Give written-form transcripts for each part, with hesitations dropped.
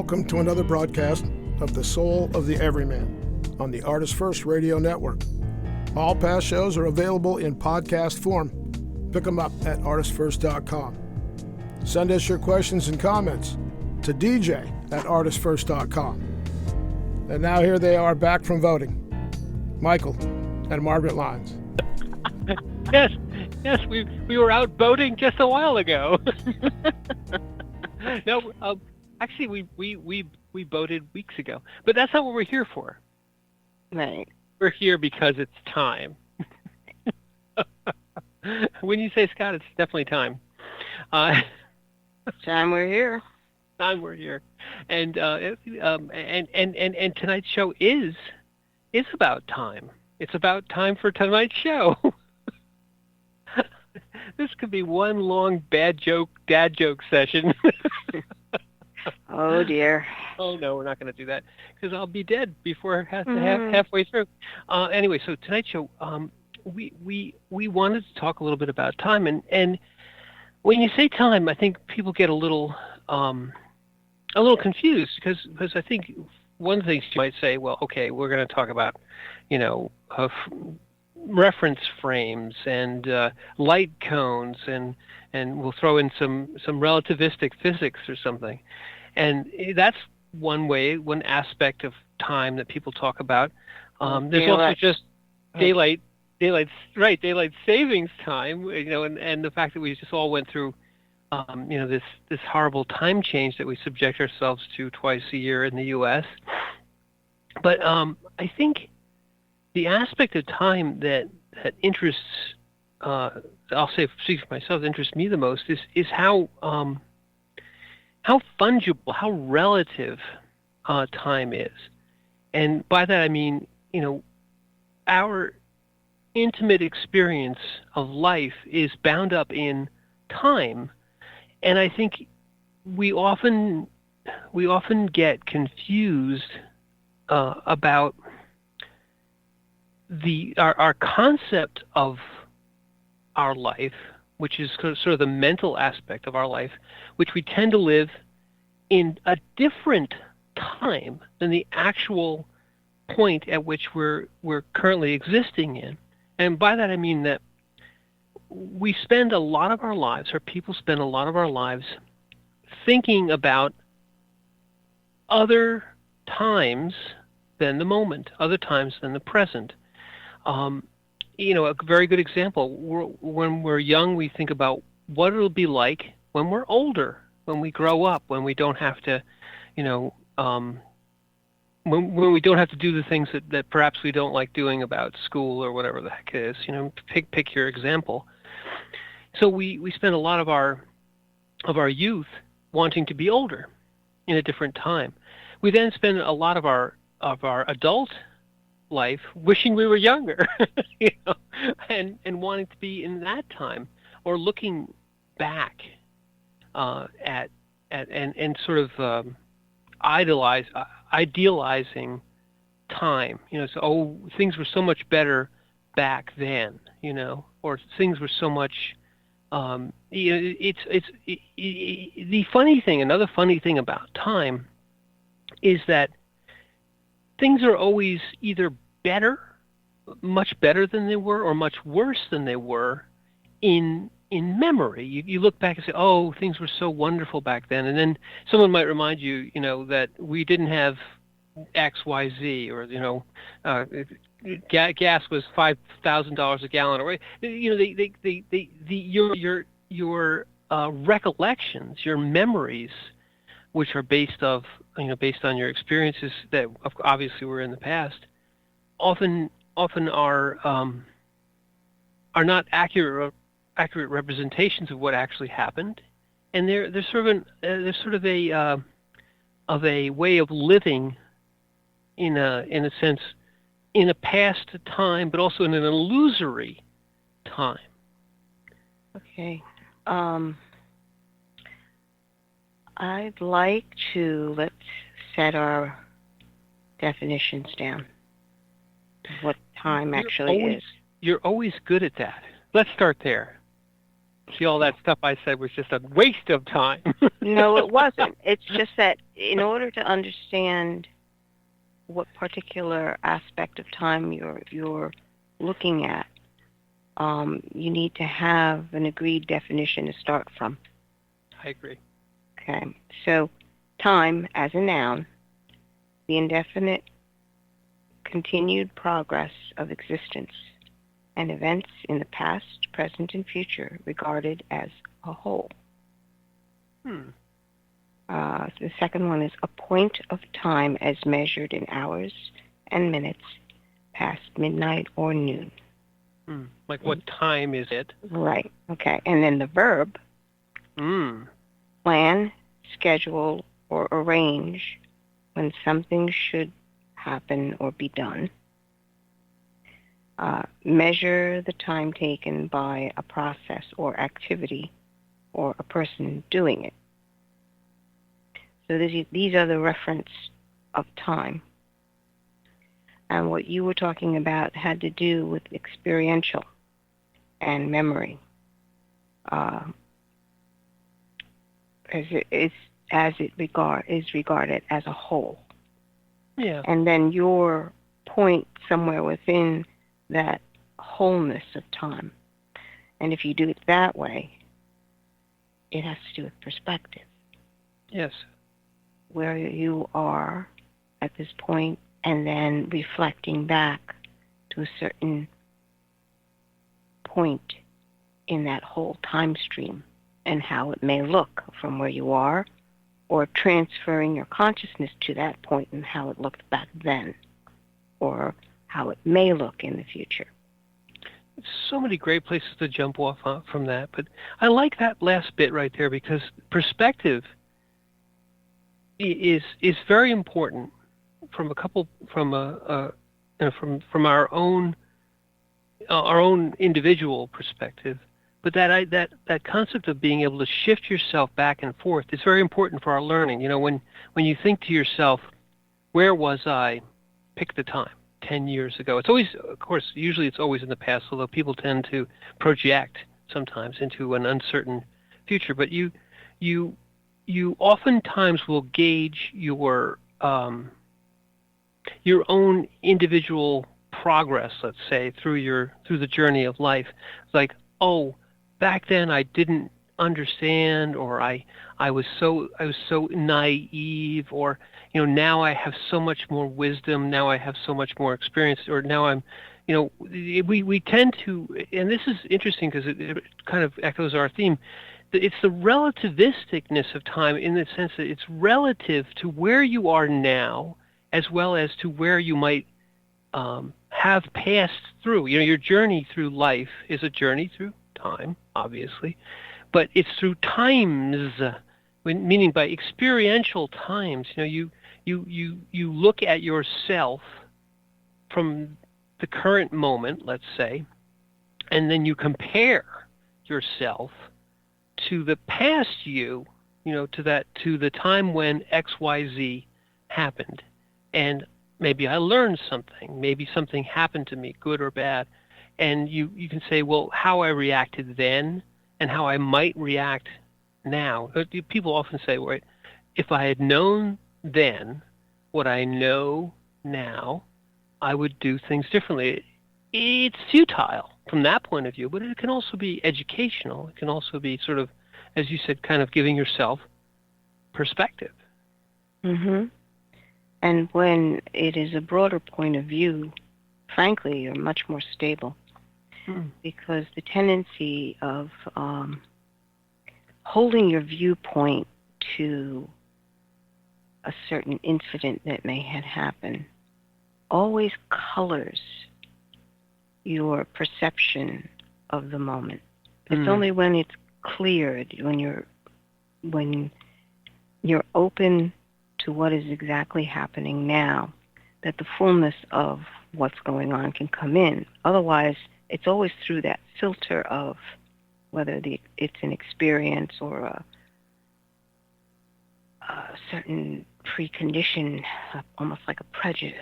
Welcome to another broadcast of The Soul of the Everyman on the Artist First Radio Network. All past shows are available in podcast form. Pick them up at artistfirst.com. Send us your questions and comments to dj@artistfirst.com. And now here they are back from voting. Michael and Margaret Lyons. Yes, we were out voting just a while ago. No, actually, we voted weeks ago, but that's not what we're here for. Right. We're here because it's time. When you say Scott, it's definitely time. Time we're here. Time we're here, and tonight's show is about time. It's about time for tonight's show. This could be one long dad joke session. Oh dear. Oh no, we're not going to do that because I'll be dead before halfway through. Anyway, so tonight's show, we wanted to talk a little bit about time, and when you say time, I think people get a little confused because I think one of the things you might say, well, okay, we're going to talk about, reference frames and light cones, and we'll throw in some relativistic physics or something, and that's one aspect of time that people talk about. There's also just daylight savings time, and the fact that we just all went through this horrible time change that we subject ourselves to twice a year in the U.S. But I think the aspect of time that interests, I'll say, speak for myself, interests me the most is how fungible, how relative time is. And by that I mean, our intimate experience of life is bound up in time. And I think we often get confused about our concept of our life, which is sort of the mental aspect of our life, which we tend to live in a different time than the actual point at which we're currently existing in. And by that I mean that we spend a lot of our lives, or people spend a lot of our lives, thinking about other times than the moment, other times than the present. A very good example, when we're young, we think about what it'll be like when we're older, when we grow up, when we don't have to, when we don't have to do the things that perhaps we don't like doing about school or whatever the heck it is. Pick your example. So we spend a lot of our youth wanting to be older in a different time. We then spend a lot of our adult life wishing we were younger, and wanting to be in that time, or looking back at and sort of idealizing time. So things were so much better back then, or things were so much. It's the funny thing. Another funny thing about time is that things are always either better, much better than they were, or much worse than they were in memory. You look back and say, oh, things were so wonderful back then, and then someone might remind you, that we didn't have X, Y, Z, or gas was $5,000 a gallon, or your recollections, your memories, which are based on your experiences that obviously were in the past, often are not accurate representations of what actually happened, and they're sort of a way of living in a sense in a past time, but also in an illusory time. Okay. I'd like to let's set our definitions down. What time actually is. You're always good at that. Let's start there. See, all that stuff I said was just a waste of time. No, it wasn't. It's just that in order to understand what particular aspect of time you're looking at, you need to have an agreed definition to start from. I agree. Okay, so time as a noun, the indefinite continued progress of existence and events in the past, present, and future regarded as a whole. The second one is a point of time as measured in hours and minutes past midnight or noon. Like what time is it? Right, okay. And then the verb, plan, schedule, or arrange when something should happen or be done. Measure the time taken by a process or activity or a person doing it. So these are the reference of time. And what you were talking about had to do with experiential and memory, as it is regarded as a whole. Yeah. And then your point somewhere within that wholeness of time. And if you do it that way, it has to do with perspective. Yes. Where you are at this point, and then reflecting back to a certain point in that whole time stream and how it may look from where you are, or transferring your consciousness to that point and how it looked back then, or how it may look in the future. So many great places to jump off from that, but I like that last bit right there because perspective is very important from our own individual perspective. But that concept of being able to shift yourself back and forth is very important for our learning. You know, when you think to yourself, where was I? Pick the time. 10 years ago. It's always, of course, usually it's always in the past, although people tend to project sometimes into an uncertain future. But you oftentimes will gauge your own individual progress, let's say, through the journey of life. It's like, oh, back then I didn't understand, or I was so naive, or now I have so much more wisdom, now I have so much more experience, or now I'm, we tend to, and this is interesting because it kind of echoes our theme. It's the relativisticness of time in the sense that it's relative to where you are now, as well as to where you might have passed through. Your journey through life is a journey through time, obviously, but it's through times, meaning by experiential times. You look at yourself from the current moment, let's say, and then you compare yourself to the past you, to the time when XYZ happened. And maybe I learned something, maybe something happened to me, good or bad. And you can say, well, how I reacted then and how I might react now. People often say, right, if I had known then what I know now, I would do things differently. It's futile from that point of view, but it can also be educational. It can also be sort of, as you said, kind of giving yourself perspective. Mm-hmm. And when it is a broader point of view, frankly, you're much more stable. Because the tendency of holding your viewpoint to a certain incident that may have happened always colors your perception of the moment. It's only when it's cleared, when you're open to what is exactly happening now, that the fullness of what's going on can come in. Otherwise, it's always through that filter of whether it's an experience or a certain precondition, almost like a prejudice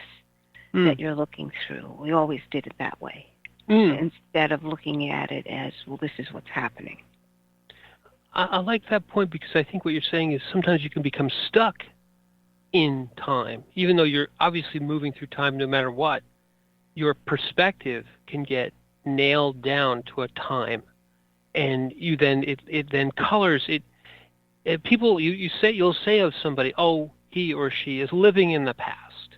that you're looking through. We always did it that way, instead of looking at it as, well, this is what's happening. I like that point because I think what you're saying is sometimes you can become stuck in time, even though you're obviously moving through time no matter what. Your perspective can get nailed down to a time, and you then it then colors it. People you'll say of somebody, oh, he or she is living in the past,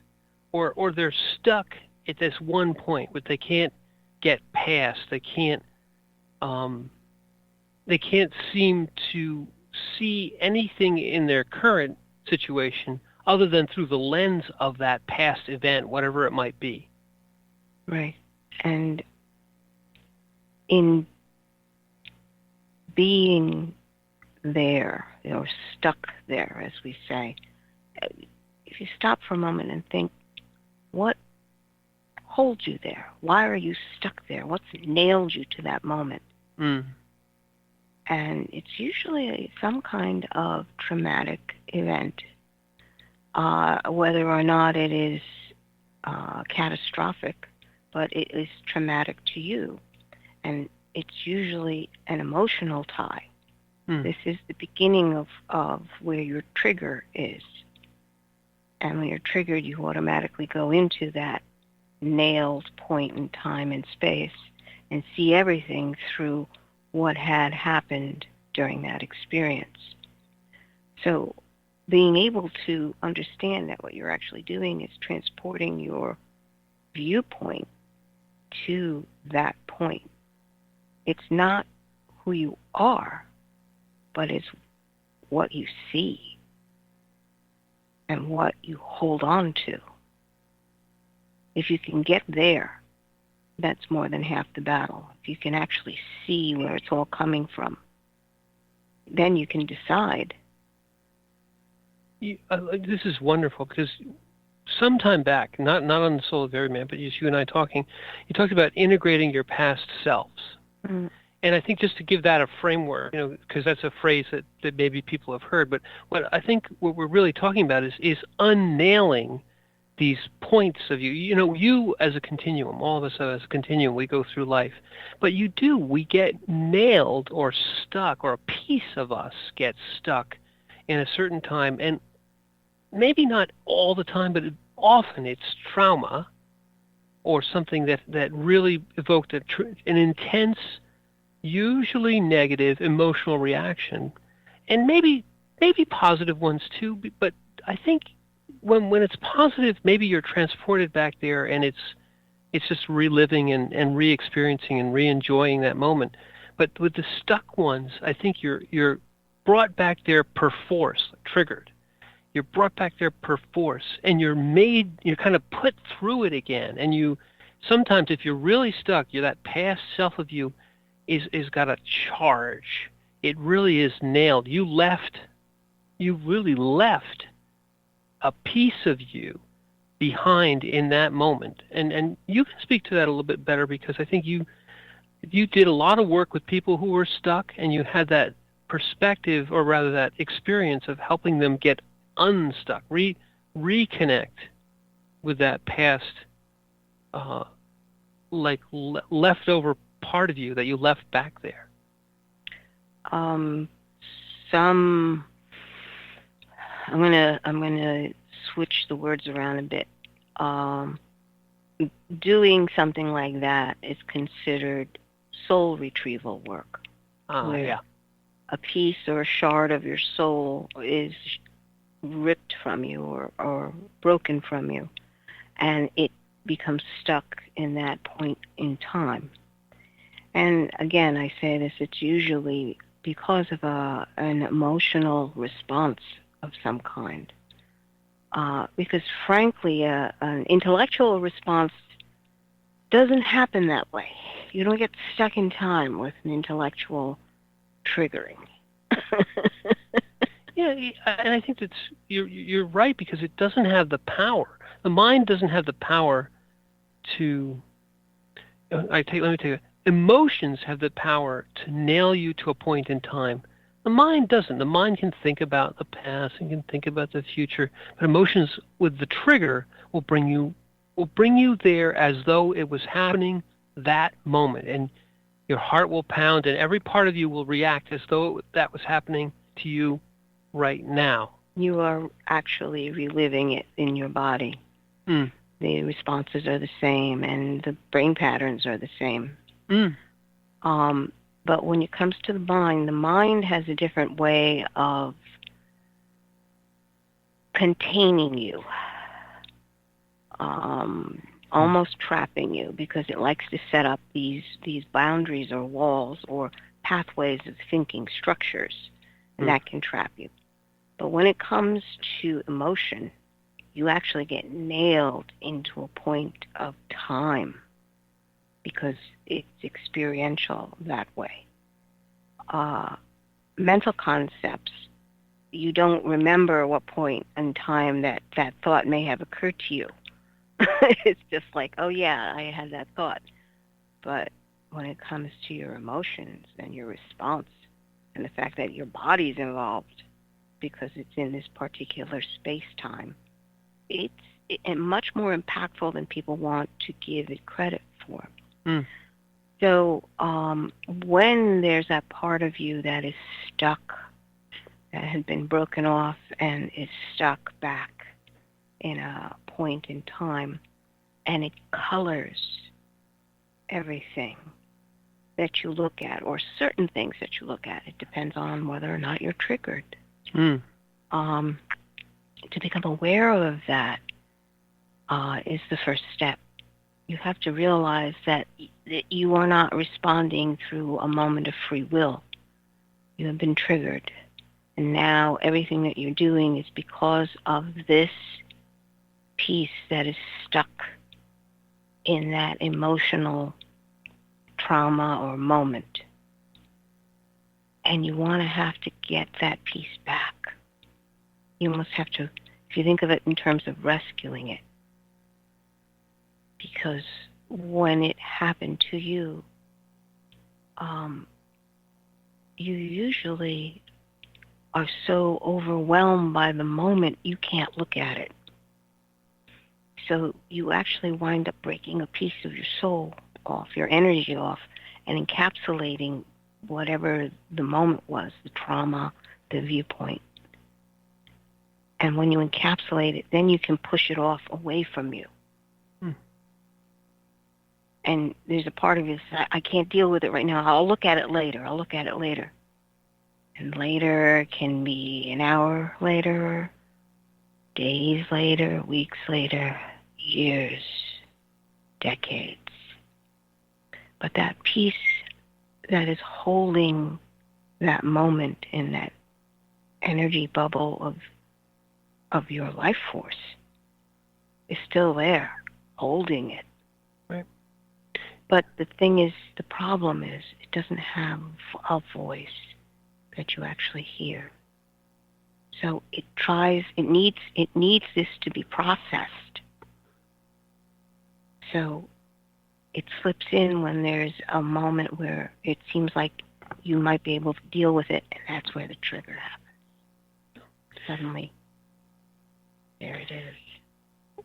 or they're stuck at this one point which they can't get past. They can't seem to see anything in their current situation other than through the lens of that past event, whatever it might be. Right. And in being there, or stuck there, as we say, if you stop for a moment and think, what holds you there? Why are you stuck there? What's nailed you to that moment? Mm. And it's usually some kind of traumatic event, whether or not it is catastrophic, but it is traumatic to you. And it's usually an emotional tie. Mm. This is the beginning of where your trigger is. And when you're triggered, you automatically go into that nailed point in time and space and see everything through what had happened during that experience. So being able to understand that what you're actually doing is transporting your viewpoint to that point. It's not who you are, but it's what you see and what you hold on to. If you can get there, that's more than half the battle. If you can actually see where it's all coming from, then you can decide. This is wonderful because some time back, not on the Soul of Everyman, but just you and I talking, you talked about integrating your past selves. Mm. And I think just to give that a framework, because that's a phrase that maybe people have heard, but what I think what we're really talking about is unnailing these points of you. You as a continuum, all of us as a continuum, we go through life. But we get nailed or stuck, or a piece of us gets stuck in a certain time. And maybe not all the time, but often it's trauma or something that really evoked an intense, usually negative emotional reaction. And maybe positive ones too, but I think when it's positive, maybe you're transported back there, and it's just reliving and re-experiencing and re-enjoying that moment. But with the stuck ones, I think you're brought back there per force, triggered. You're brought back there per force, and you're kind of put through it again. And you sometimes, if you're really stuck, that past self of you is got a charge. It really is nailed. You really left a piece of you behind in that moment. And you can speak to that a little bit better, because I think you did a lot of work with people who were stuck, and you had that perspective, or rather that experience of helping them get unstuck, reconnect with that past leftover part of you that you left back there. I'm gonna switch the words around a bit. Doing something like that is considered soul retrieval work. Yeah. A piece or a shard of your soul is ripped from you or broken from you, and it becomes stuck in that point in time. And again, I say this, it's usually because of an emotional response of some kind. Because frankly, an intellectual response doesn't happen that way. You don't get stuck in time with an intellectual triggering. Yeah, and I think you're right, because it doesn't have the power. The mind doesn't have the power to. Let me tell you. Emotions have the power to nail you to a point in time. The mind doesn't. The mind can think about the past and can think about the future, but emotions with the trigger will bring you there as though it was happening that moment. And Your heart will pound, and every part of you will react as though that was happening to you right now. You are actually reliving it in your body. Mm. The responses are the same, and the brain patterns are the same. Mm. But when it comes to the mind has a different way of containing you, almost trapping you, because it likes to set up these boundaries or walls or pathways of thinking structures, and that can trap you. But when it comes to emotion, you actually get nailed into a point of time because it's experiential that way. Mental concepts, you don't remember what point in time that thought may have occurred to you. It's just like, oh yeah, I had that thought. But when it comes to your emotions and your response and the fact that your body's involved because it's in this particular space-time, it's much more impactful than people want to give it credit for. Mm. So when there's that part of you that is stuck, that has been broken off and is stuck back in a point in time, and it colors everything that you look at, or certain things that you look at. It depends on whether or not you're triggered. Mm. To become aware of that is the first step. You have to realize that you are not responding through a moment of free will. You have been triggered. And now everything that you're doing is because of this piece that is stuck in that emotional trauma or moment. And you want to have to get that piece back. You must have to, if you think of it in terms of rescuing it, because when it happened to you, you usually are so overwhelmed by the moment you can't look at it. So you actually wind up breaking a piece of your soul off, your energy off, and encapsulating whatever the moment was, the trauma, the viewpoint. And when you encapsulate it, then you can push it off away from you. And there's a part of you that I can't deal with it right now. I'll look at it later. And later can be an hour later, days later, weeks later, years, decades. But that piece that is holding that moment in that energy bubble of your life force is still there, holding it. Right. But the problem is, it doesn't have a voice that you actually hear. So it needs this to be processed. So it slips in when there's a moment where it seems like you might be able to deal with it, and that's where the trigger happens. Suddenly, there it is.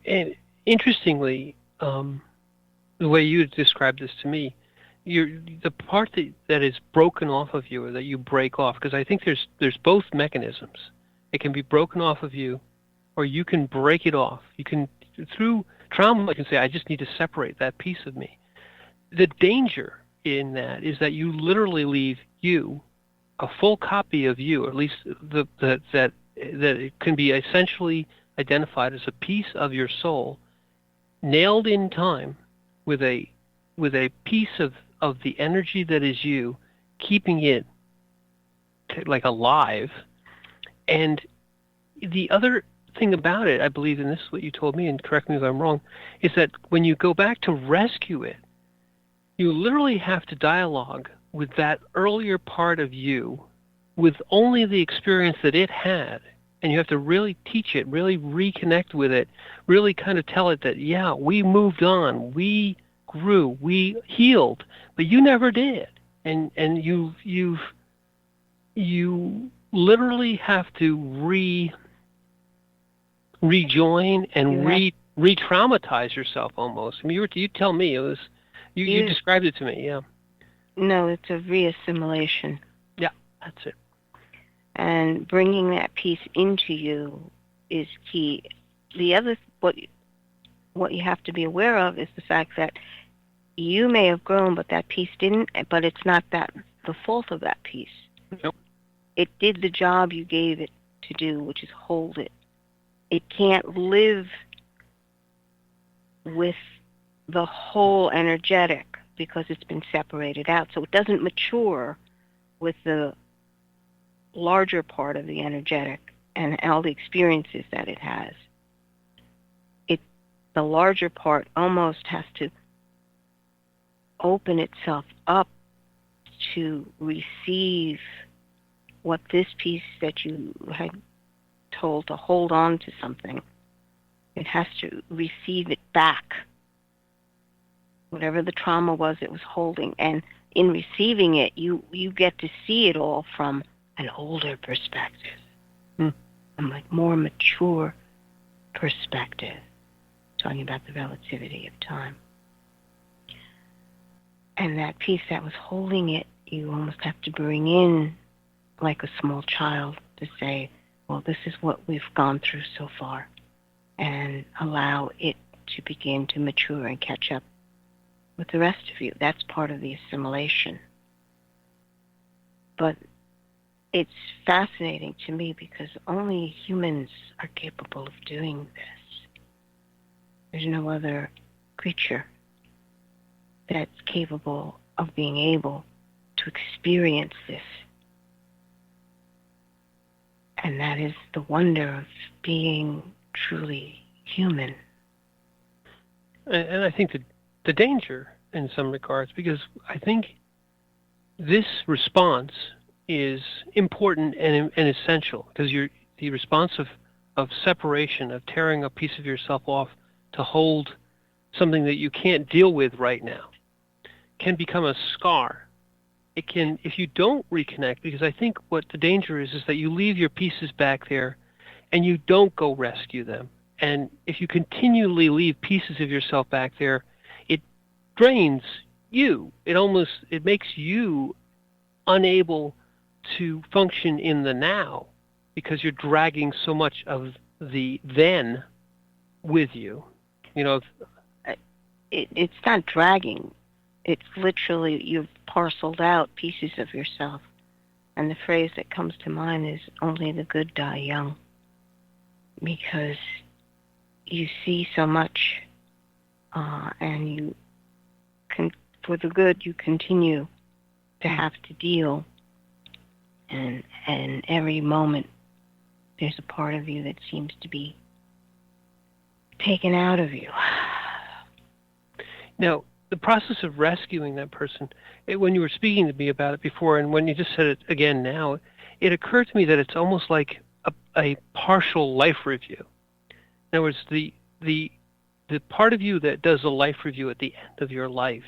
And interestingly, the way you described this to me, the part that is broken off of you, or that you break off, because I think there's both mechanisms. It can be broken off of you, or you can break it off. You can, through trauma, I can say, I just need to separate that piece of me. The danger in that is that you literally leave you, a full copy of you, or at least that it can be essentially identified as a piece of your soul, nailed in time with a piece of the energy that is you, keeping it like alive. And the other thing about it, I believe, and this is what you told me, and correct me if I'm wrong, is that when you go back to rescue it, you literally have to dialogue with that earlier part of you with only the experience that it had. And you have to really teach it, really reconnect with it, really kind of tell it that, yeah, we moved on, we grew, we healed, but you never did. And you literally have to rejoin and re-traumatize yourself almost. I mean, you tell me, it was you described it to me, yeah. No, it's a reassimilation. Yeah, that's it. And bringing that piece into you is key. The other, what you have to be aware of is the fact that you may have grown, but that piece didn't. But it's not that the fault of that piece. Nope. It did the job you gave it to do, which is hold it. It can't live with the whole energetic because it's been separated out. So it doesn't mature with the larger part of the energetic and all the experiences that it has. The larger part almost has to open itself up to receive what this piece that you had told to hold on to something. It has to receive it back. Whatever the trauma was it was holding. And in receiving it, you get to see it all from an older perspective. A more mature perspective. Talking about the relativity of time. And that piece that was holding it, you almost have to bring in like a small child to say, well, this is what we've gone through so far, and allow it to begin to mature and catch up with the rest of you. That's part of the assimilation. But it's fascinating to me because only humans are capable of doing this. There's no other creature that's capable of being able to experience this. And that is the wonder of being truly human. And I think the danger in some regards, because I think this response is important and essential, because the response of separation, of tearing a piece of yourself off to hold something that you can't deal with right now, can become a scar. It can, if you don't reconnect, because I think what the danger is that you leave your pieces back there and you don't go rescue them. And if you continually leave pieces of yourself back there, it drains you. It makes you unable to function in the now because you're dragging so much of the then with you. It's not dragging. It's literally you've parceled out pieces of yourself. And the phrase that comes to mind is only the good die young. Because you see so much and for the good you continue to have to deal. And every moment there's a part of you that seems to be taken out of you. Now, the process of rescuing that person, when you were speaking to me about it before, and when you just said it again now, it occurred to me that it's almost like a partial life review. In other words, the part of you that does a life review at the end of your life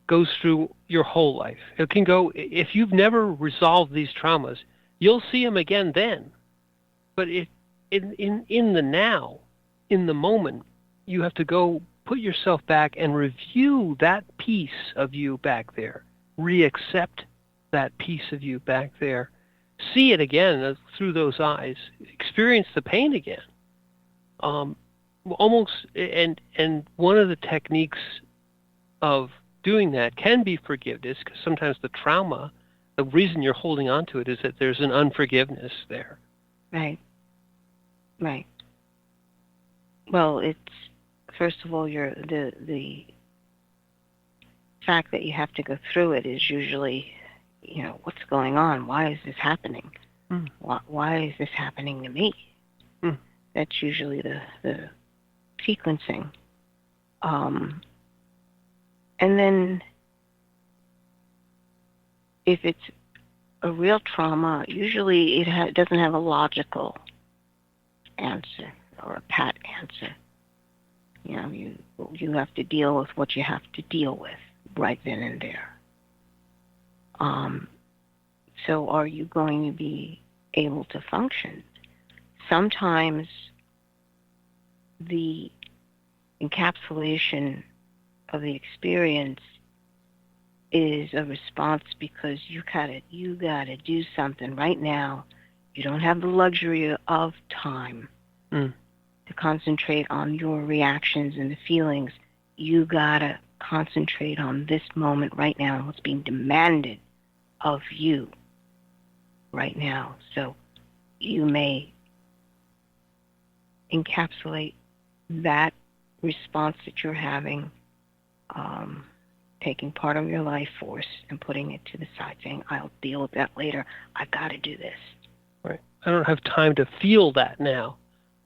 goes through your whole life. It can go, if you've never resolved these traumas, you'll see them again then. But in the now, in the moment, you have to go put yourself back and review that piece of you back there, re-accept that piece of you back there, see it again through those eyes, experience the pain again. Almost, and one of the techniques of doing that can be forgiveness, because sometimes the trauma, the reason you're holding on to it is that there's an unforgiveness there. Right. Well, it's first of all, the fact that you have to go through it is usually, what's going on? Why is this happening? Why is this happening to me? That's usually the sequencing. And then if it's a real trauma, usually it doesn't have a logical answer or a pat answer. You have to deal with what you have to deal with right then and there. So are you going to be able to function? Sometimes the encapsulation of the experience is a response because you gotta do something right now. You don't have the luxury of time to concentrate on your reactions and the feelings. You gotta concentrate on this moment right now and what's being demanded of you right now. So you may encapsulate that response that you're having, taking part of your life force and putting it to the side, saying, I'll deal with that later. I've got to do this. Right. I don't have time to feel that now.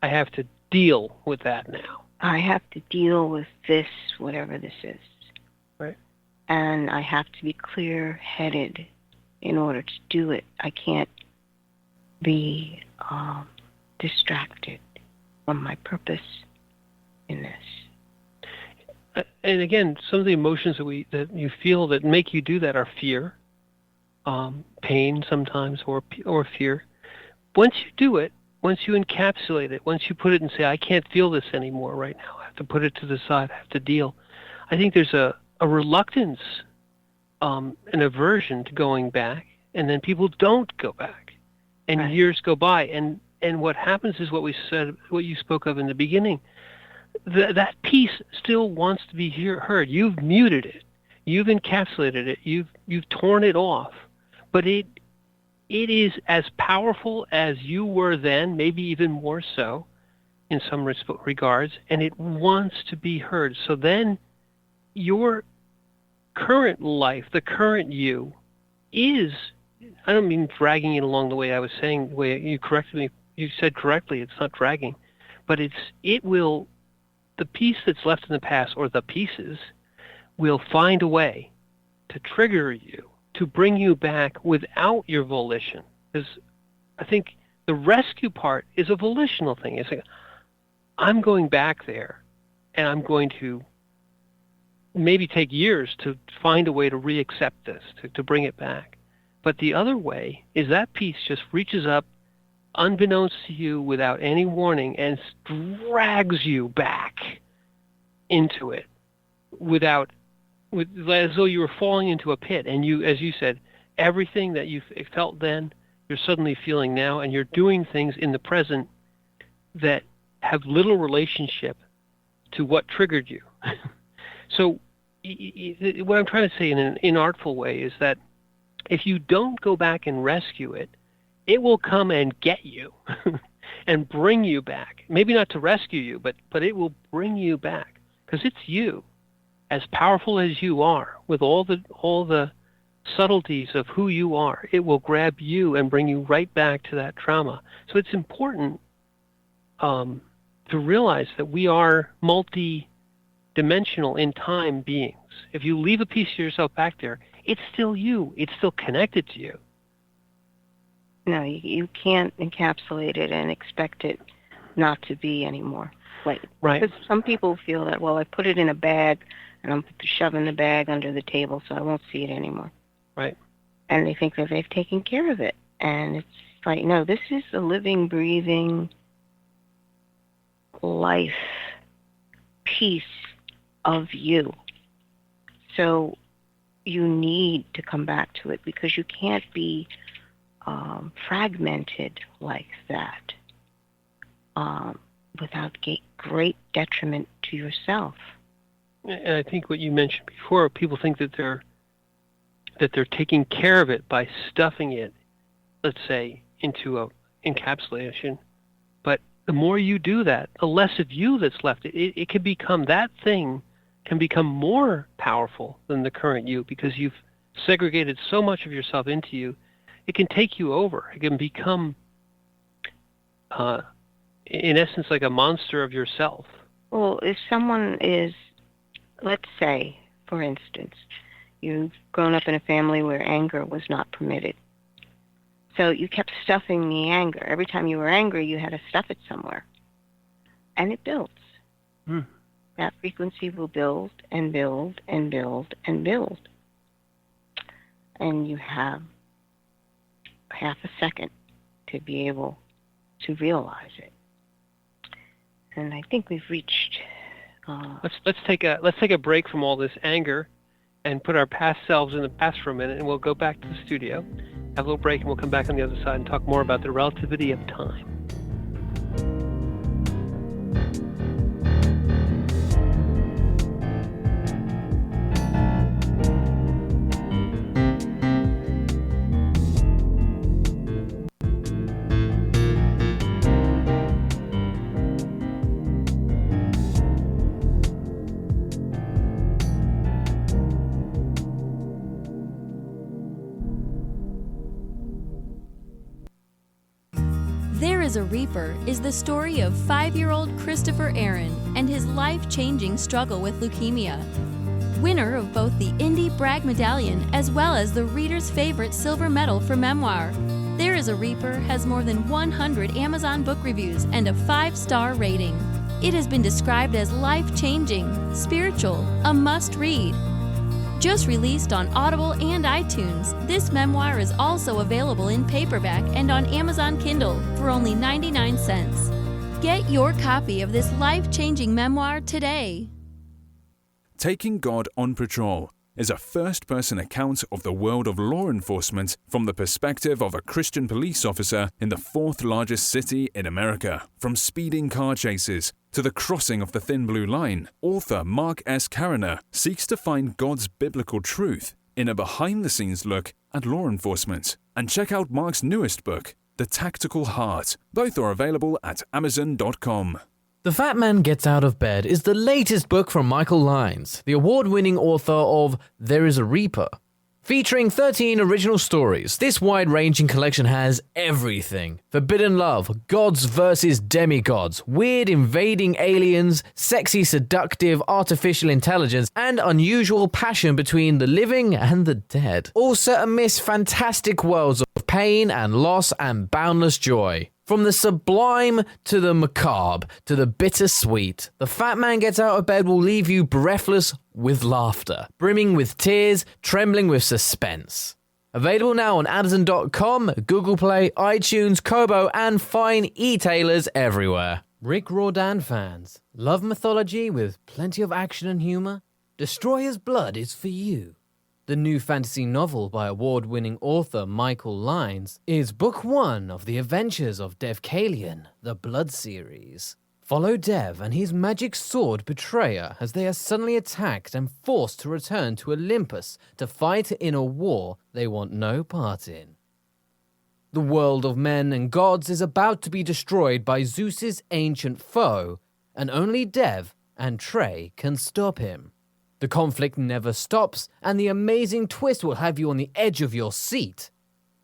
I have to deal with that now. I have to deal with this, whatever this is. Right. And I have to be clear-headed in order to do it. I can't be distracted from my purpose in this. And again, some of the emotions that you feel that make you do that are fear, pain sometimes, or fear. Once you do it, once you encapsulate it, once you put it and say, I can't feel this anymore right now, I have to put it to the side, I have to deal, I think there's a reluctance, an aversion to going back, and then people don't go back, and right. Years go by, and what happens is what you spoke of in the beginning. That piece still wants to be heard. You've muted it, you've encapsulated it, you've torn it off, but it is as powerful as you were then, maybe even more so in some regards, and it wants to be heard. So then your current life, the current you, is, I don't mean dragging it along the way I was saying, the way you corrected me, you said correctly, it's not dragging, but the piece that's left in the past, or the pieces, will find a way to trigger you, to bring you back without your volition. Because I think the rescue part is a volitional thing. It's like, I'm going back there, and I'm going to maybe take years to find a way to re-accept this, to bring it back. But the other way is that piece just reaches up, unbeknownst to you, without any warning, and drags you back into it, as though you were falling into a pit. And you, as you said, everything that you felt then, you're suddenly feeling now, and you're doing things in the present that have little relationship to what triggered you. So what I'm trying to say in an inartful way is that if you don't go back and rescue it, it will come and get you and bring you back. Maybe not to rescue you, but it will bring you back, because it's you, as powerful as you are, with all the subtleties of who you are. It will grab you and bring you right back to that trauma. So it's important to realize that we are multi-dimensional in time beings. If you leave a piece of yourself back there, it's still you. It's still connected to you. No, you can't encapsulate it and expect it not to be anymore. Like, right. Because some people feel that, well, I put it in a bag and I'm shoving the bag under the table so I won't see it anymore. Right. And they think that they've taken care of it. And it's like, no, this is a living, breathing life piece of you. So you need to come back to it, because you can't be fragmented like that without great detriment to yourself. And I think what you mentioned before, people think that they're taking care of it by stuffing it, let's say, into a encapsulation. But the more you do that, the less of you that's left. It can become, that thing can become more powerful than the current you, because you've segregated so much of yourself into you. It can take you over. It can become, in essence, like a monster of yourself. Well, if someone is, let's say, for instance, you've grown up in a family where anger was not permitted. So you kept stuffing the anger. Every time you were angry, you had to stuff it somewhere. And it builds. That frequency will build and build and build and build. And you have half a second to be able to realize it. And I think we've reached. Let's take a break from all this anger, and put our past selves in the past for a minute, and we'll go back to the studio, have a little break, and we'll come back on the other side and talk more about the relativity of time. There is a Reaper is the story of 5-year-old Christopher Aaron and his life-changing struggle with leukemia. Winner of both the Indy Bragg Medallion as well as the reader's favorite silver medal for memoir, There is a Reaper has more than 100 Amazon book reviews and a 5-star rating. It has been described as life-changing, spiritual, a must-read. Just released on Audible and iTunes, this memoir is also available in paperback and on Amazon Kindle for only 99 cents. Get your copy of this life-changing memoir today. Taking God on Patrol is a first-person account of the world of law enforcement from the perspective of a Christian police officer in the 4th largest city in America. From speeding car chases to the crossing of the thin blue line, author Mark S. Cariner seeks to find God's biblical truth in a behind-the-scenes look at law enforcement. And check out Mark's newest book, The Tactical Heart. Both are available at Amazon.com. The Fat Man Gets Out of Bed is the latest book from Michael Lyons, the award-winning author of There is a Reaper. Featuring 13 original stories, this wide-ranging collection has everything. Forbidden love, gods versus demigods, weird invading aliens, sexy seductive artificial intelligence, and unusual passion between the living and the dead. All set amidst fantastic worlds of pain and loss and boundless joy. From the sublime to the macabre to the bittersweet, The Fat Man Gets Out of Bed will leave you breathless with laughter, brimming with tears, trembling with suspense. Available now on Amazon.com, Google Play, iTunes, Kobo, and fine e-tailers everywhere. Rick Riordan fans, love mythology with plenty of action and humor? Destroyer's Blood is for you. The new fantasy novel by award-winning author Michael Lyons is book 1 of the adventures of Devkalion, the Blood series. Follow Dev and his magic sword Betrayer as they are suddenly attacked and forced to return to Olympus to fight in a war they want no part in. The world of men and gods is about to be destroyed by Zeus's ancient foe, and only Dev and Trey can stop him. The conflict never stops, and the amazing twist will have you on the edge of your seat.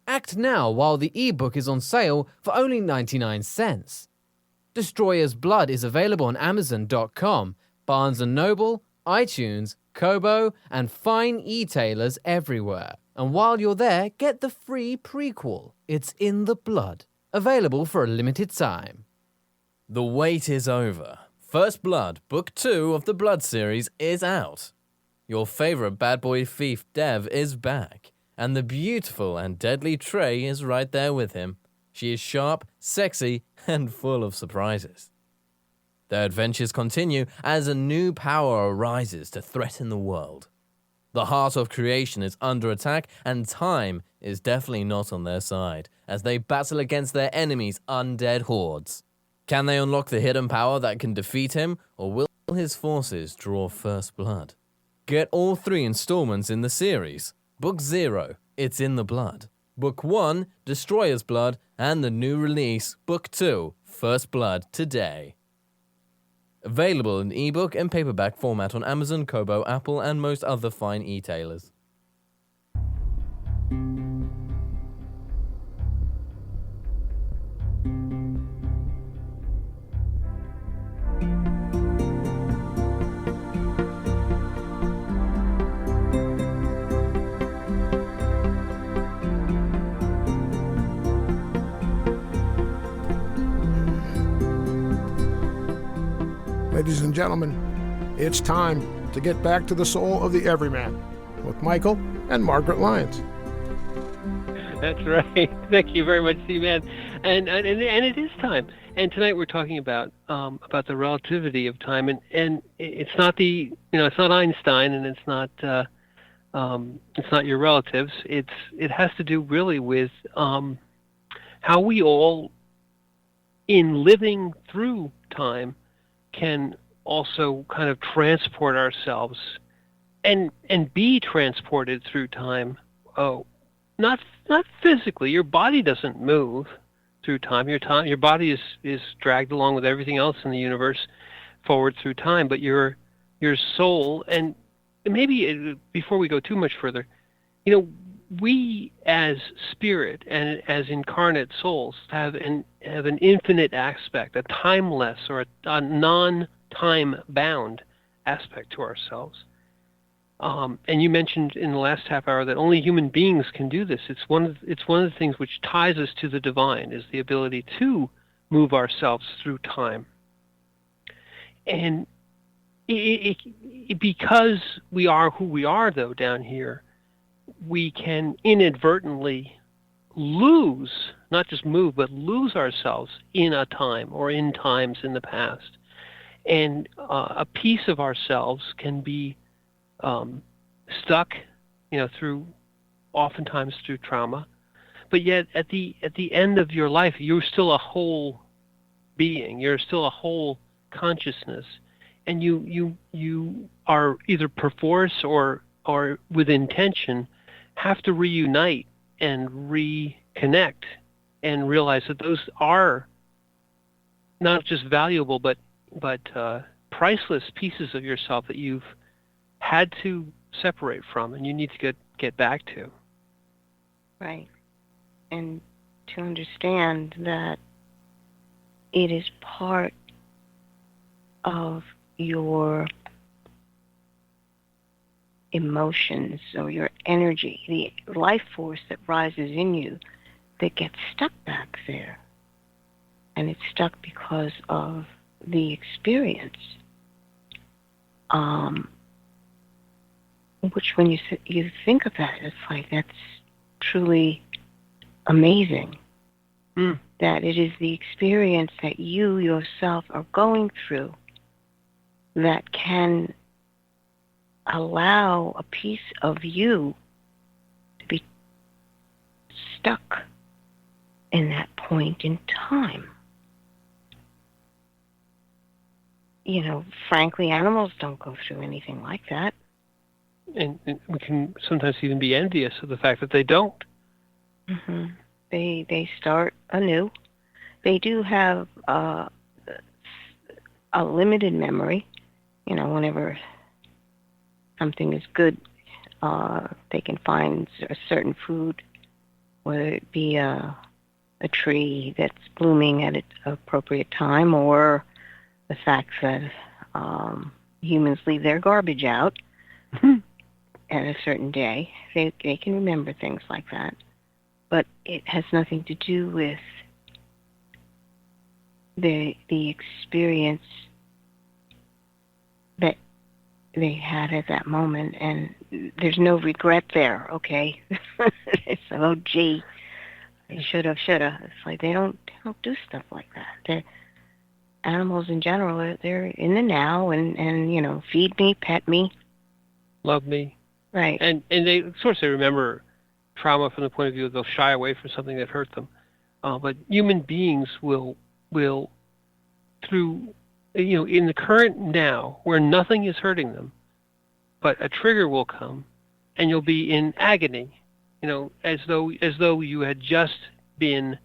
Act now while the ebook is on sale for only 99 cents. Destroyer's Blood is available on Amazon.com, Barnes & Noble, iTunes, Kobo, and fine e-tailers everywhere. And while you're there, get the free prequel, It's in the Blood, available for a limited time. The wait is over. First Blood, Book 2 of the Blood series is out. Your favorite bad boy thief Dev is back, and the beautiful and deadly Trey is right there with him. She is sharp, sexy, and full of surprises. Their adventures continue as a new power arises to threaten the world. The heart of creation is under attack, and time is definitely not on their side as they battle against their enemies' undead hordes. Can they unlock the hidden power that can defeat him, or will his forces draw first blood? Get all 3 installments in the series. Book 0, It's in the Blood. Book 1, Destroyer's Blood, and the new release, Book 2, First Blood, today. Available in ebook and paperback format on Amazon, Kobo, Apple, and most other fine e-tailers. Ladies and gentlemen, it's time to get back to the soul of the Everyman with Michael and Margaret Lyons. That's right. Thank you very much, Steve-Man. And it is time. And tonight we're talking about the relativity of time. And it's not it's not Einstein, and it's not It's not your relatives. It has to do really with how we all, in living through time, can also kind of transport ourselves and be transported through time. Oh, not physically. Your body doesn't move through time. Your body is dragged along with everything else in the universe forward through time. But your soul, and maybe before we go too much further, we as spirit and as incarnate souls have an infinite aspect, a timeless or a non-time bound aspect to ourselves. And you mentioned in the last half hour that only human beings can do this. It's one of the things which ties us to the divine, is the ability to move ourselves through time. And because we are who we are, though, down here, we can inadvertently lose, not just move, but lose ourselves in a time or in times in the past. And a piece of ourselves can be stuck, oftentimes through trauma. But yet at the end of your life, you're still a whole being. You're still a whole consciousness. And you are either perforce or with intention have to reunite and reconnect and realize that those are not just valuable but priceless pieces of yourself that you've had to separate from and you need to get back to. Right. And to understand that it is part of your emotions or your energy, the life force that rises in you, that gets stuck back there. And it's stuck because of the experience. Which when you think of that, it's like that's truly amazing. That it is the experience that you yourself are going through that can allow a piece of you to be stuck in that point in time. Frankly, animals don't go through anything like that. And we can sometimes even be envious of the fact that they don't. Mm-hmm. They start anew. They do have a limited memory. Whenever something is good, they can find a certain food, whether it be a tree that's blooming at an appropriate time, or the fact that humans leave their garbage out at a certain day. They can remember things like that. But it has nothing to do with the experience that they had at that moment, and there's no regret there, okay? It's oh gee, I shoulda. It's like they don't do stuff like that. Animals in general, they're in the now and feed me, pet me, love me. Right. And they of course they remember trauma from the point of view they'll shy away from something that hurt them. But human beings will through in the current now where nothing is hurting them, but a trigger will come and you'll be in agony, as though you had just been,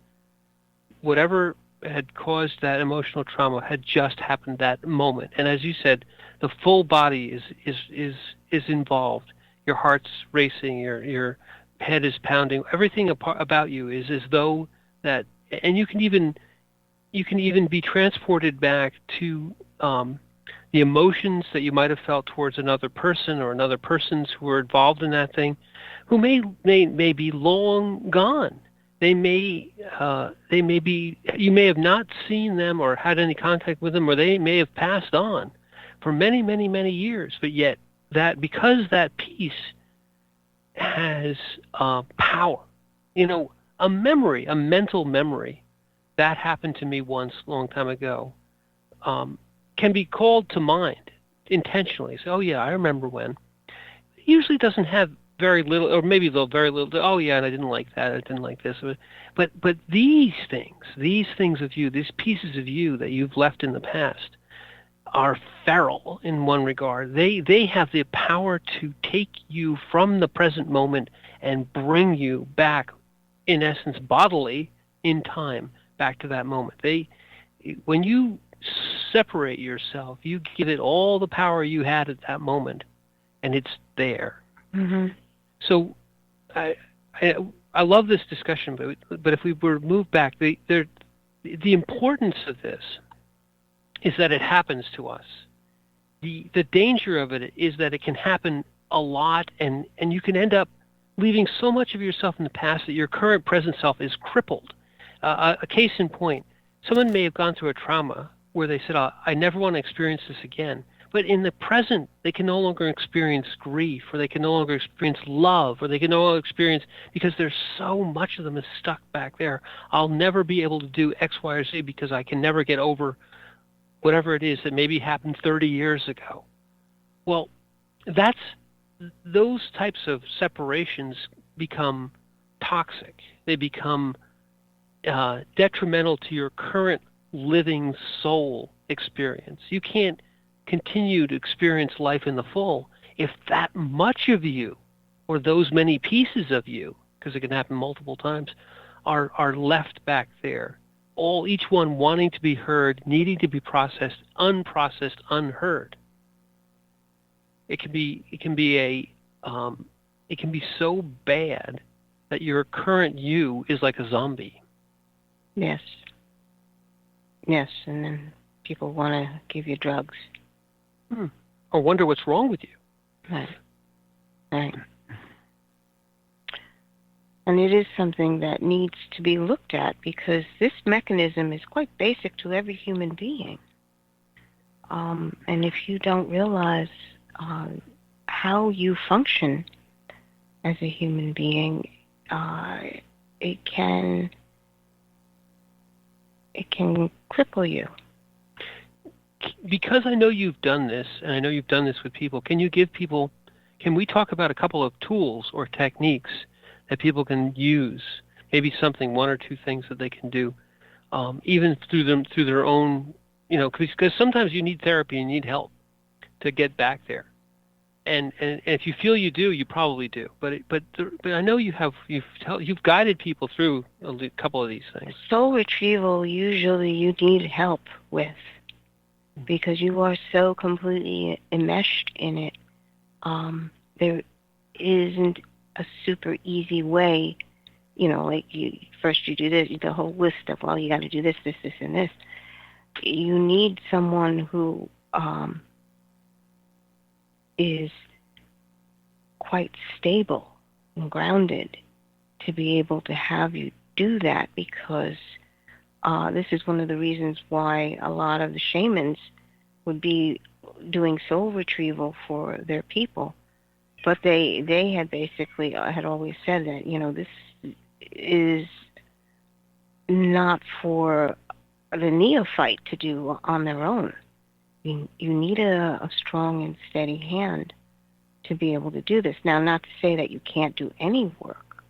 whatever had caused that emotional trauma had just happened that moment. And as you said, the full body is involved. Your heart's racing, your head is pounding. Everything about you is as though that, and you can even be transported back to the emotions that you might have felt towards another person or another persons who were involved in that thing, who may be long gone. They may be, you may have not seen them or had any contact with them, or they may have passed on for many, many, many years. But yet because that piece has power, a memory, a mental memory, that happened to me once a long time ago, can be called to mind intentionally. Say, oh yeah, I remember when. It usually doesn't have very little, or maybe they'll very little. Oh yeah, and I didn't like that. I didn't like this. But these things of you, these pieces of you that you've left in the past, are feral in one regard. They have the power to take you from the present moment and bring you back, in essence, bodily, in time, back to that moment. When you separate yourself, you give it all the power you had at that moment, and it's there. Mm-hmm. So, I love this discussion, but if we were to move back, the importance of this is that it happens to us. The danger of it is that it can happen a lot, and you can end up leaving so much of yourself in the past that your current present self is crippled. A case in point, someone may have gone through a trauma where they said, I never want to experience this again. But in the present, they can no longer experience grief, or they can no longer experience love, or they can no longer experience, because there's so much of them is stuck back there. I'll never be able to do X, Y, or Z because I can never get over whatever it is that maybe happened 30 years ago. Well, those types of separations become toxic. They become detrimental to your current living soul experience. You can't continue to experience life in the full if that much of you, or those many pieces of you, because it can happen multiple times, are left back there. Each one wanting to be heard, needing to be processed, unprocessed, unheard. It can be so bad that your current you is like a zombie. Yes. Yes, and then people want to give you drugs. Or wonder what's wrong with you. Right. Right. And it is something that needs to be looked at, because this mechanism is quite basic to every human being. And if you don't realize how you function as a human being, it can cripple you. Because I know you've done this, and I know you've done this with people, can we talk about a couple of tools or techniques that people can use? Maybe one or two things that they can do, even through their own, because sometimes you need therapy and you need help to get back there. And if you feel you do, you probably do. But I know you've guided people through a couple of these things. Soul retrieval, usually you need help with, because you are so completely enmeshed in it. There isn't a super easy way, like you do this, the whole list of, well, you got to do this, this, this, and this. You need someone who is quite stable and grounded to be able to have you do that, because this is one of the reasons why a lot of the shamans would be doing soul retrieval for their people. But they had basically had always said that, this is not for the neophyte to do on their own. You need a strong and steady hand to be able to do this. Now, not to say that you can't do any work,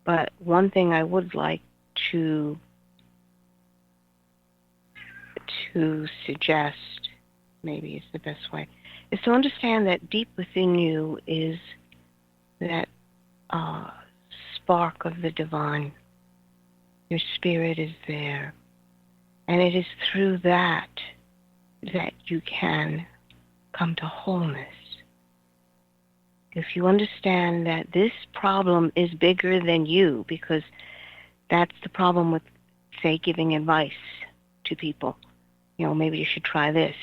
but one thing I would like to suggest, maybe is the best way, is to understand that deep within you is that spark of the divine. Your spirit is there. And it is through that you can come to wholeness. If you understand that this problem is bigger than you, because that's the problem with, say, giving advice to people. Maybe you should try this.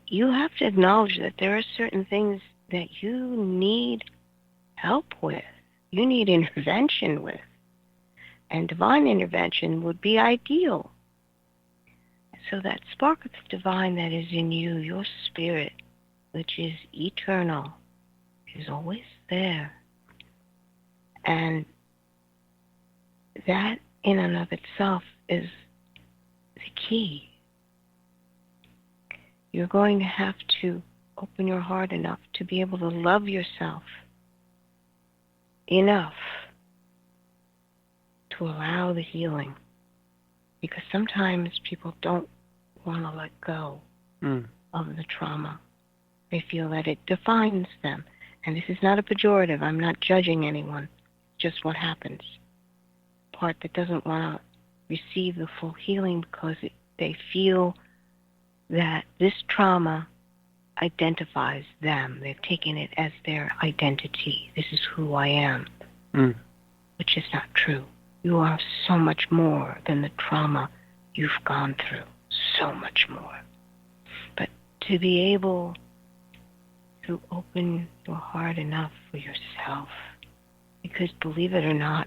You have to acknowledge that there are certain things that you need help with. You need intervention with. And divine intervention would be ideal. So that spark of the divine that is in you, your spirit, which is eternal, is always there. And that in and of itself is the key. You're going to have to open your heart enough to be able to love yourself enough to allow the healing. Because sometimes people don't want to let go of the trauma. They feel that it defines them. And this is not a pejorative. I'm not judging anyone. Just what happens. Part that doesn't want to receive the full healing because they feel that this trauma identifies them. They've taken it as their identity. This is who I am, which is not true. You are so much more than the trauma you've gone through. So much more. But to be able to open your heart enough for yourself, because believe it or not,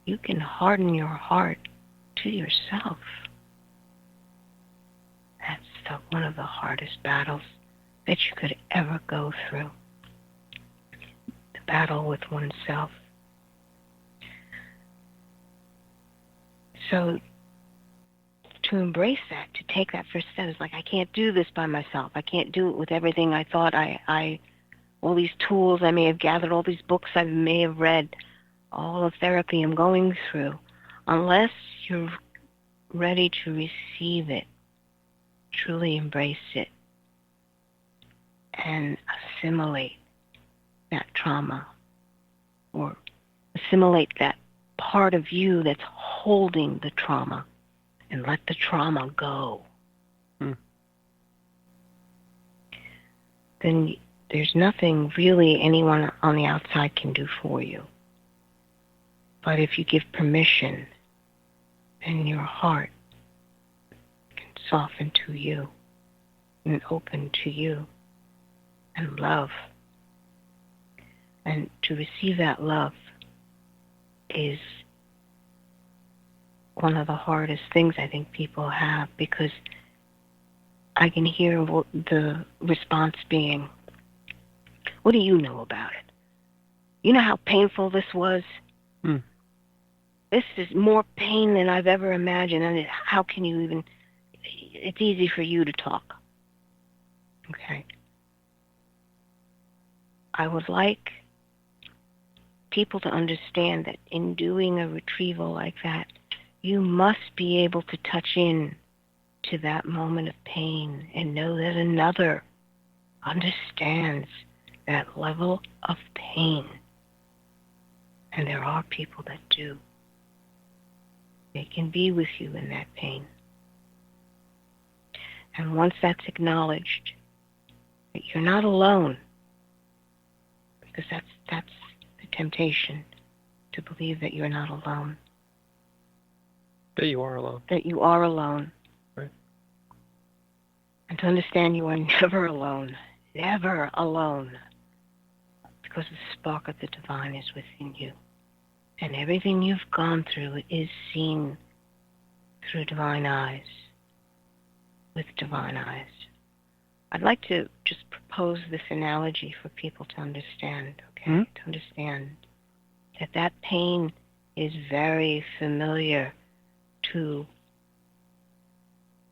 you can harden your heart to yourself. That's one of the hardest battles that you could ever go through. The battle with oneself. So to embrace that, to take that first step, is like, I can't do this by myself. I can't do it with everything I thought all these tools I may have gathered, all these books I may have read, all the therapy I'm going through. Unless you're ready to receive it, truly embrace it, and assimilate that trauma, or assimilate that part of you that's holding the trauma, and let the trauma go. Then there's nothing really anyone on the outside can do for you. But if you give permission, then your heart can soften to you and open to you and love. And to receive that love is one of the hardest things I think people have, because I can hear the response being, what do you know about it? You know how painful this was? This is more pain than I've ever imagined, and how can you even... It's easy for you to talk. Okay. I would like people to understand that in doing a retrieval like that, you must be able to touch in to that moment of pain and know that another understands that level of pain. And there are people that do. They can be with you in that pain. And once that's acknowledged, that you're not alone, because that's the temptation, to believe that you're not alone. That you are alone. That you are alone. Right. And to understand you are never alone. Never alone. Because the spark of the divine is within you. And everything you've gone through is seen through divine eyes. With divine eyes. I'd like to just propose this analogy for people to understand, okay? To understand that pain is very familiar to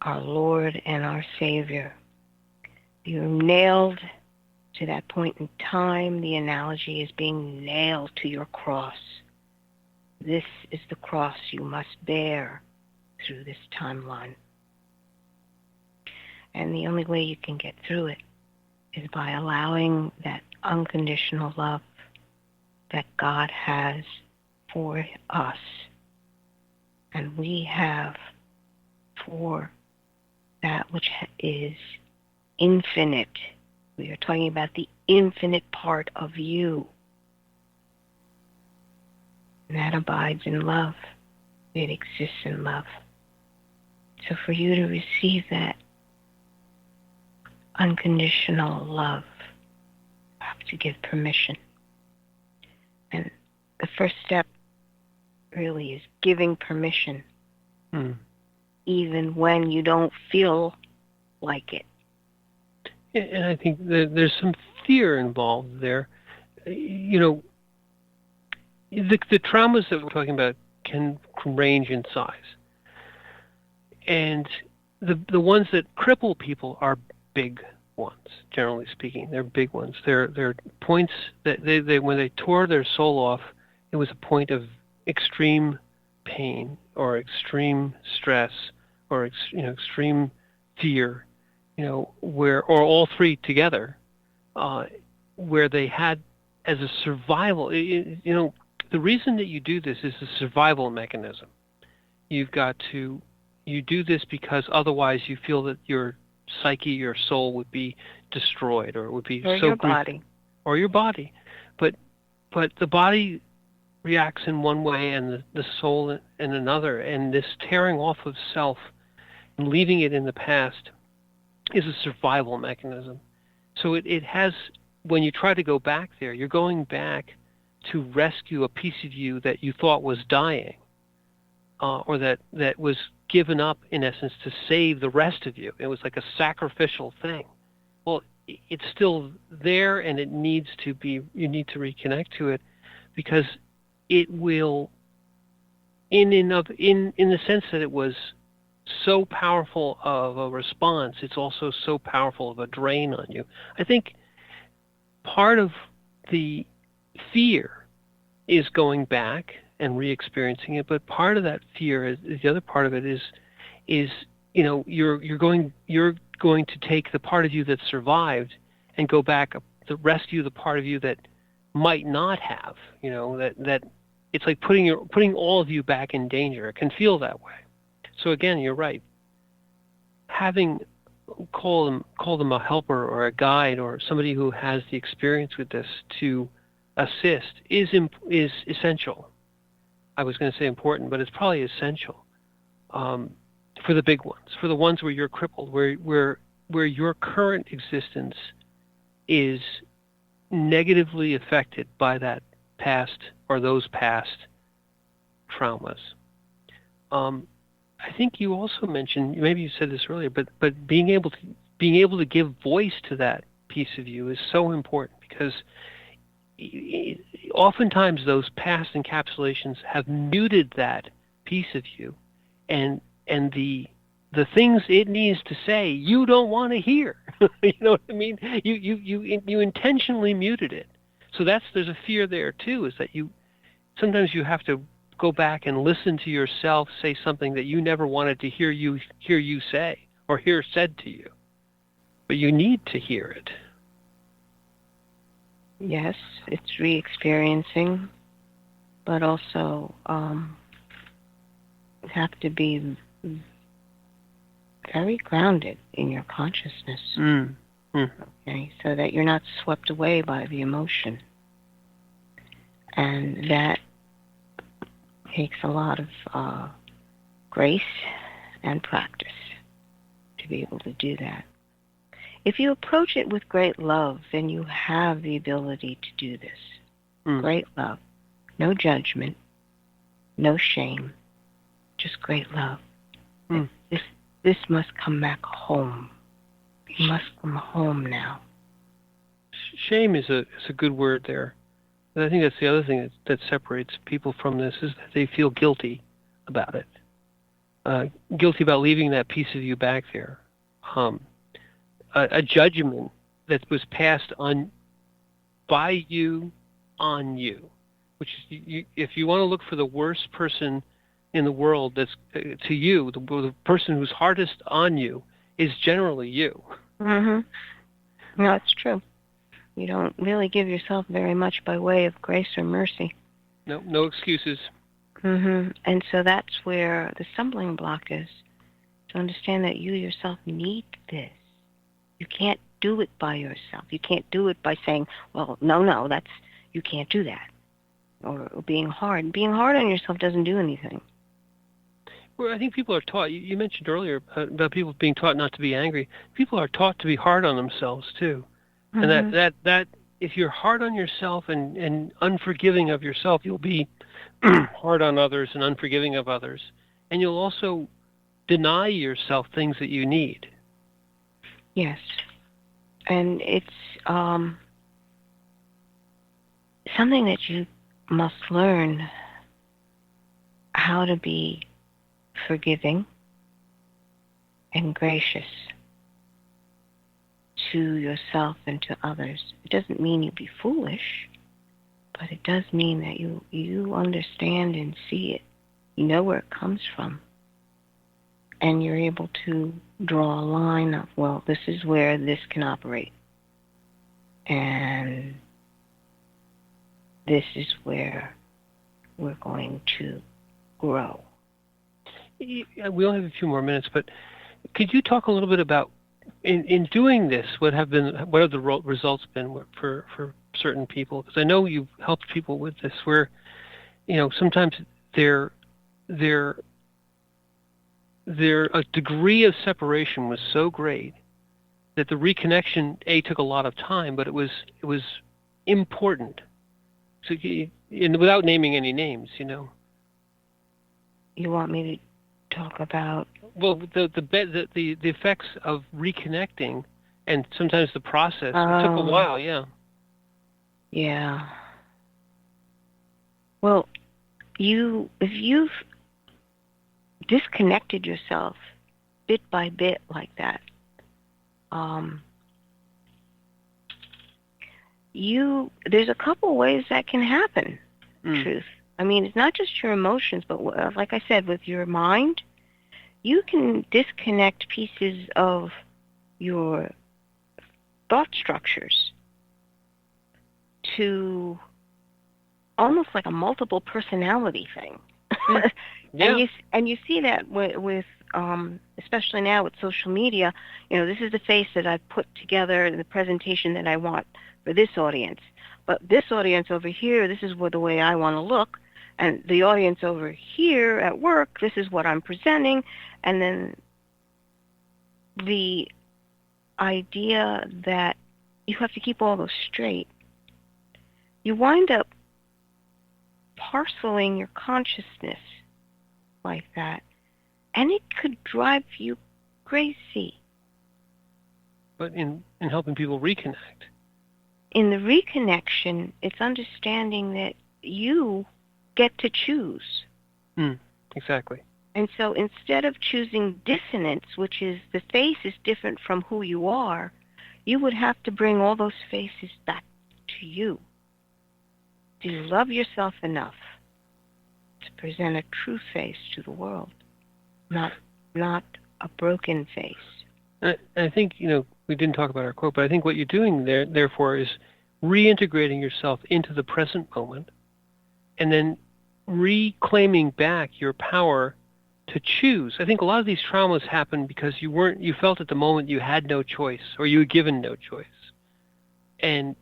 our Lord and our Savior. You're nailed to that point in time. The analogy is being nailed to your cross. This is the cross you must bear through this timeline. And the only way you can get through it is by allowing that unconditional love that God has for us and we have for that which is infinite. We are talking about the infinite part of you. And that abides in love. It exists in love. So for you to receive that unconditional love, you have to give permission. And the first step really is giving permission, even when you don't feel like it. And I think there's some fear involved there. You know, the traumas that we're talking about can range in size. And the ones that cripple people are big ones, generally speaking. They're big ones. They're points that they when they tore their soul off it was a point of extreme pain or extreme stress or extreme fear, where, or all three together, where they had as a survival. The reason that you do this is a survival mechanism. You do this because otherwise you feel that your psyche, your soul would be destroyed, or it would be or so your body. Or your body. But the body reacts in one way and the soul in another, and this tearing off of self and leaving it in the past is a survival mechanism. So it has, when you try to go back there, you're going back to rescue a piece of you that you thought was dying, or that was given up, in essence, to save the rest of you. It was like a sacrificial thing. Well, it's still there, and you need to reconnect to it, because it will, in the sense that it was so powerful of a response, it's also so powerful of a drain on you. I think part of the fear is going back and re-experiencing it, but part of that fear is, the other part of it is you're going to take the part of you that survived and go back to rescue the part of you that might not have. That it's like putting all of you back in danger. It can feel that way. So again, you're right. Call them a helper or a guide or somebody who has the experience with this to assist is essential. I was going to say important, but it's probably essential for the big ones, for the ones where you're crippled, where your current existence is negatively affected by that past or those past traumas. I think you also mentioned, maybe you said this earlier, but being able to give voice to that piece of you is so important, because oftentimes those past encapsulations have muted that piece of you, and the things it needs to say you don't want to hear. You know what I mean? You intentionally muted it. So there's a fear there too, is that sometimes you have to go back and listen to yourself say something that you never wanted to hear you say or hear said to you, but you need to hear it. Yes, it's re-experiencing, but also you have to be very grounded in your consciousness. Okay, so that you're not swept away by the emotion. And that takes a lot of grace and practice to be able to do that. If you approach it with great love, then you have the ability to do this. Great love. No judgment, no shame, just great love. This must come back home. You must come home now. Shame is a good word there. And I think that's the other thing that separates people from this, is that they feel guilty about it. Guilty about leaving that piece of you back there. A judgment that was passed on by you on you, which is, if you want to look for the worst person in the world, that's to you, the person who's hardest on you is generally you. No, it's true. You don't really give yourself very much by way of grace or mercy. No excuses. And so that's where the stumbling block is, to understand that you yourself need this. You can't do it by yourself. You can't do it by saying, well, no, you can't do that. Or being hard. Being hard on yourself doesn't do anything. Well, I think people are taught, you mentioned earlier about people being taught not to be angry. People are taught to be hard on themselves too. And that if you're hard on yourself and unforgiving of yourself, you'll be hard on others and unforgiving of others. And you'll also deny yourself things that you need. Yes. And it's something that you must learn how to be forgiving and gracious to yourself and to others. It doesn't mean you be foolish, But it does mean that you understand and see it. You know where it comes from. And you're able to draw a line of, well, this is where this can operate. And this is where we're going to grow. We only have a few more minutes, but could you talk a little bit about, in doing this, what have the results been for certain people? Because I know you've helped people with this, where sometimes their a degree of separation was so great that the reconnection took a lot of time, but it was important. So, without naming any names, You want me to talk about? Well, the effects of reconnecting, and sometimes the process. It took a while, yeah. Yeah. Well, if you've disconnected yourself bit by bit like that, there's a couple ways that can happen. Truth. I mean, it's not just your emotions, but like I said, with your mind, you can disconnect pieces of your thought structures to almost like a multiple personality thing. Yeah. And you see that with especially now with social media. This is the face that I've put together in the presentation that I want for this audience. But this audience over here, this is the way I want to look. And the audience over here at work, this is what I'm presenting. And then the idea that you have to keep all those straight, you wind up parceling your consciousness like that, and it could drive you crazy. But in helping people reconnect. In the reconnection, it's understanding that you get to choose. Exactly. And so instead of choosing dissonance, which is the face is different from who you are, you would have to bring all those faces back to you. Do you love yourself enough to present a true face to the world, not a broken face? And I think, we didn't talk about our quote, but I think what you're doing there, therefore, is reintegrating yourself into the present moment, and then reclaiming back your power to choose. I think a lot of these traumas happen because you felt at the moment you had no choice, or you were given no choice. And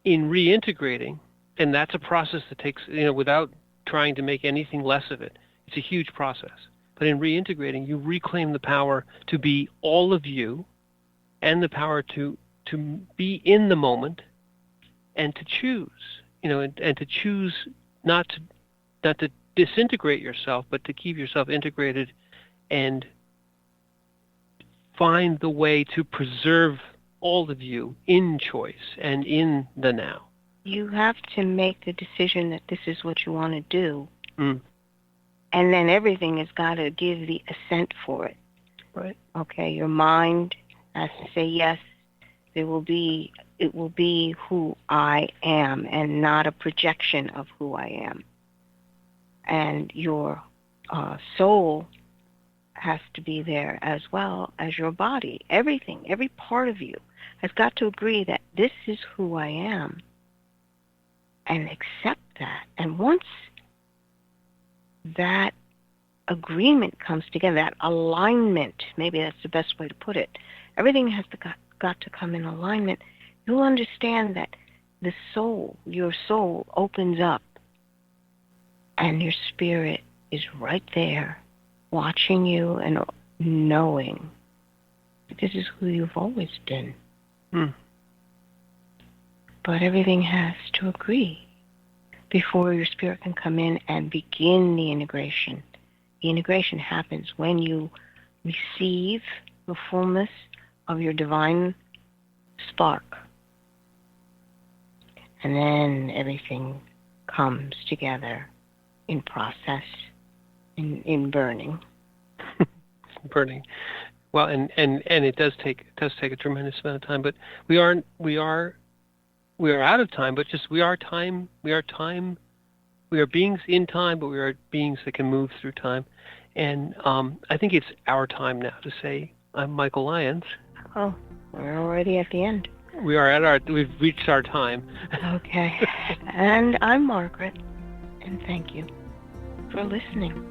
in reintegrating, and that's a process that takes, without trying to make anything less of it, it's a huge process. But in reintegrating, you reclaim the power to be all of you, and the power to be in the moment, and to choose, and to choose not to disintegrate yourself, but to keep yourself integrated and find the way to preserve all of you in choice and in the now. You have to make the decision that this is what you want to do. And then everything has got to give the assent for it. Right. Okay, your mind has to say yes. It will be who I am, and not a projection of who I am. And your soul has to be there as well as your body. Everything, every part of you has got to agree that this is who I am, and accept that. And once that agreement comes together, that alignment, maybe that's the best way to put it, everything has got to come in alignment. You'll understand that the soul, your soul, opens up, and your spirit is right there watching you and knowing that this is who you've always been. But everything has to agree before your spirit can come in and begin the integration. The integration happens when you receive the fullness of your divine spark. And then everything comes together in process, in burning. Burning. Well, and it does take a tremendous amount of time, but we are we are out of time, but just we are time. We are time. We are beings in time, but we are beings that can move through time. And I think it's our time now to say, I'm Michael Lyons. Oh, we're already at the end. We've reached our time. Okay. And I'm Margaret. And thank you for listening.